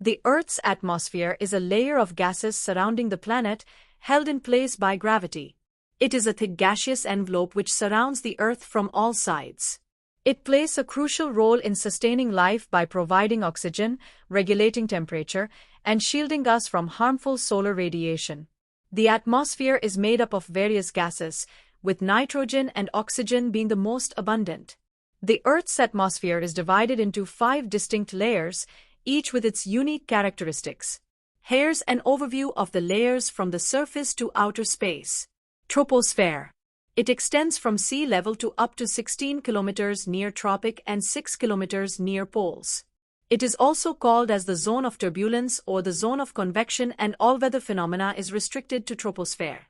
The Earth's atmosphere is a layer of gases surrounding the planet, held in place by gravity. It is a thick gaseous envelope which surrounds the Earth from all sides. It plays a crucial role in sustaining life by providing oxygen, regulating temperature, and shielding us from harmful solar radiation. The atmosphere is made up of various gases, with nitrogen and oxygen being the most abundant. The Earth's atmosphere is divided into 5 distinct layers, each with its unique characteristics. Here's an overview of the layers from the surface to outer space. Troposphere. It extends from sea level to up to 16 kilometers near tropic and 6 kilometers near poles. It is also called as the zone of turbulence or the zone of convection, and all weather phenomena is restricted to troposphere.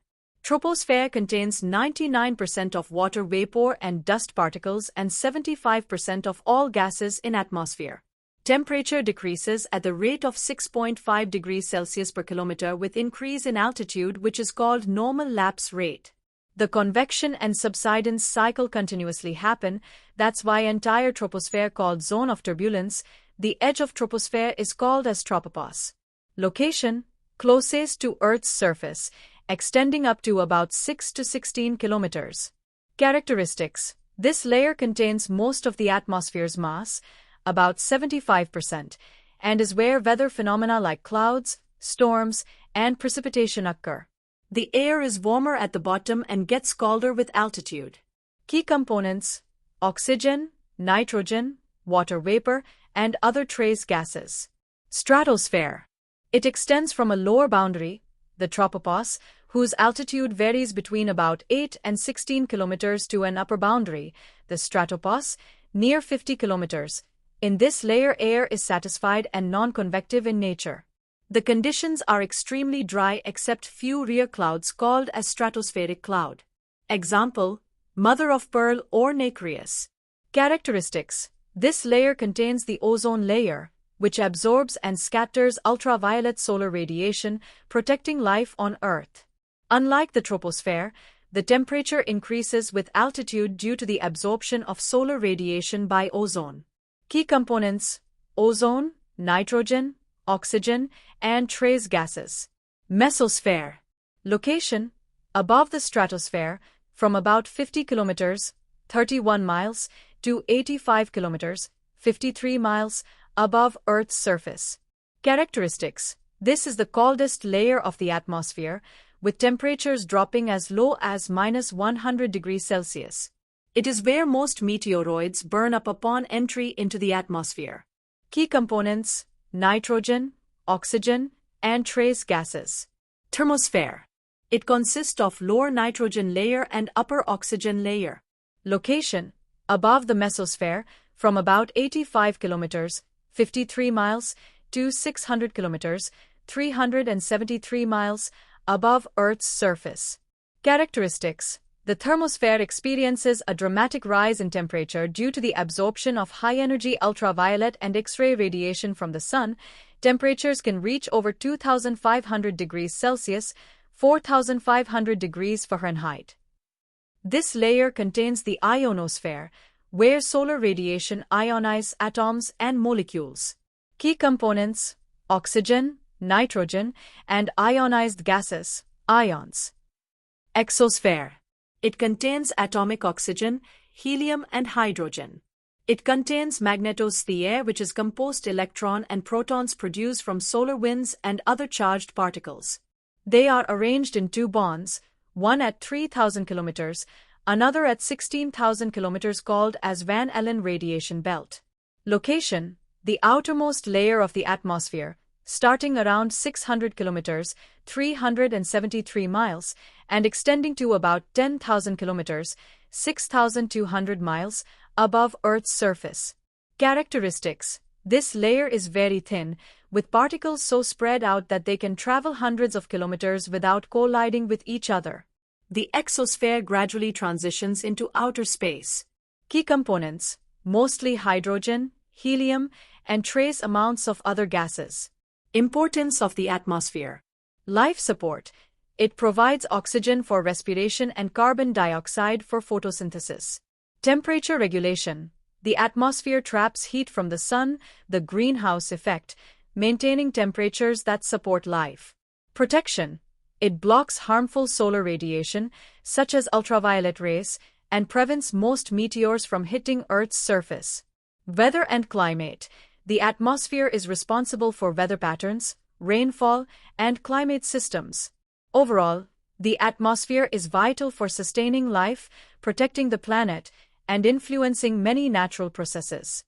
Troposphere contains 99% of water vapor and dust particles and 75% of all gases in atmosphere. Temperature decreases at the rate of 6.5 degrees Celsius per kilometer with increase in altitude, which is called normal lapse rate. The convection and subsidence cycle continuously happen. That's why entire troposphere called zone of turbulence. The edge of troposphere is called as tropopause. Location: closest to Earth's surface, extending up to about 6 to 16 kilometers. Characteristics: this layer contains most of the atmosphere's mass, about 75%, and is where weather phenomena like clouds, storms, and precipitation occur. The air is warmer at the bottom and gets colder with altitude. Key components: oxygen, nitrogen, water vapor, and other trace gases. Stratosphere. It extends from a lower boundary, the tropopause, whose altitude varies between about 8 and 16 kilometers, to an upper boundary, the stratopause, near 50 kilometers. In this layer, air is satisfied and non-convective in nature. The conditions are extremely dry except few rare clouds called as stratospheric cloud. Example: mother of pearl or nacreous. Characteristics: this layer contains the ozone layer, which absorbs and scatters ultraviolet solar radiation, protecting life on Earth. Unlike the troposphere, the temperature increases with altitude due to the absorption of solar radiation by ozone. Key components: ozone, nitrogen, oxygen, and trace gases. Mesosphere. Location: above the stratosphere, from about 50 kilometers, 31 miles, to 85 kilometers, 53 miles, above Earth's surface. Characteristics: this is the coldest layer of the atmosphere, with temperatures dropping as low as -100 degrees Celsius. It is where most meteoroids burn up upon entry into the atmosphere. Key components: nitrogen, oxygen, and trace gases. Thermosphere. It consists of lower nitrogen layer and upper oxygen layer. Location: above the mesosphere, from about 85 kilometers, 53 miles, to 600 kilometers, 373 miles, above Earth's surface. Characteristics: the thermosphere experiences a dramatic rise in temperature due to the absorption of high-energy ultraviolet and X-ray radiation from the sun. Temperatures can reach over 2,500 degrees Celsius, 4,500 degrees Fahrenheit. This layer contains the ionosphere, where solar radiation ionizes atoms and molecules. Key components: oxygen, nitrogen, and ionized gases, ions. Exosphere. It contains atomic oxygen, helium, and hydrogen. It contains magnetosphere, which is composed electron and protons produced from solar winds and other charged particles. They are arranged in 2 bonds, one at 3,000 kilometers, another at 16,000 kilometers, called as Van Allen radiation belt. Location: the outermost layer of the atmosphere, starting around 600 kilometers, 373 miles, and extending to about 10,000 kilometers, 6,200 miles, above Earth's surface. Characteristics: this layer is very thin, with particles so spread out that they can travel hundreds of kilometers without colliding with each other. The exosphere gradually transitions into outer space. Key components: mostly hydrogen, helium, and trace amounts of other gases. Importance of the atmosphere. Life support. It provides oxygen for respiration and carbon dioxide for photosynthesis. Temperature regulation. The atmosphere traps heat from the sun, the greenhouse effect, maintaining temperatures that support life. Protection. It blocks harmful solar radiation, such as ultraviolet rays, and prevents most meteors from hitting Earth's surface. Weather and climate. The atmosphere is responsible for weather patterns, rainfall, and climate systems. Overall, the atmosphere is vital for sustaining life, protecting the planet, and influencing many natural processes.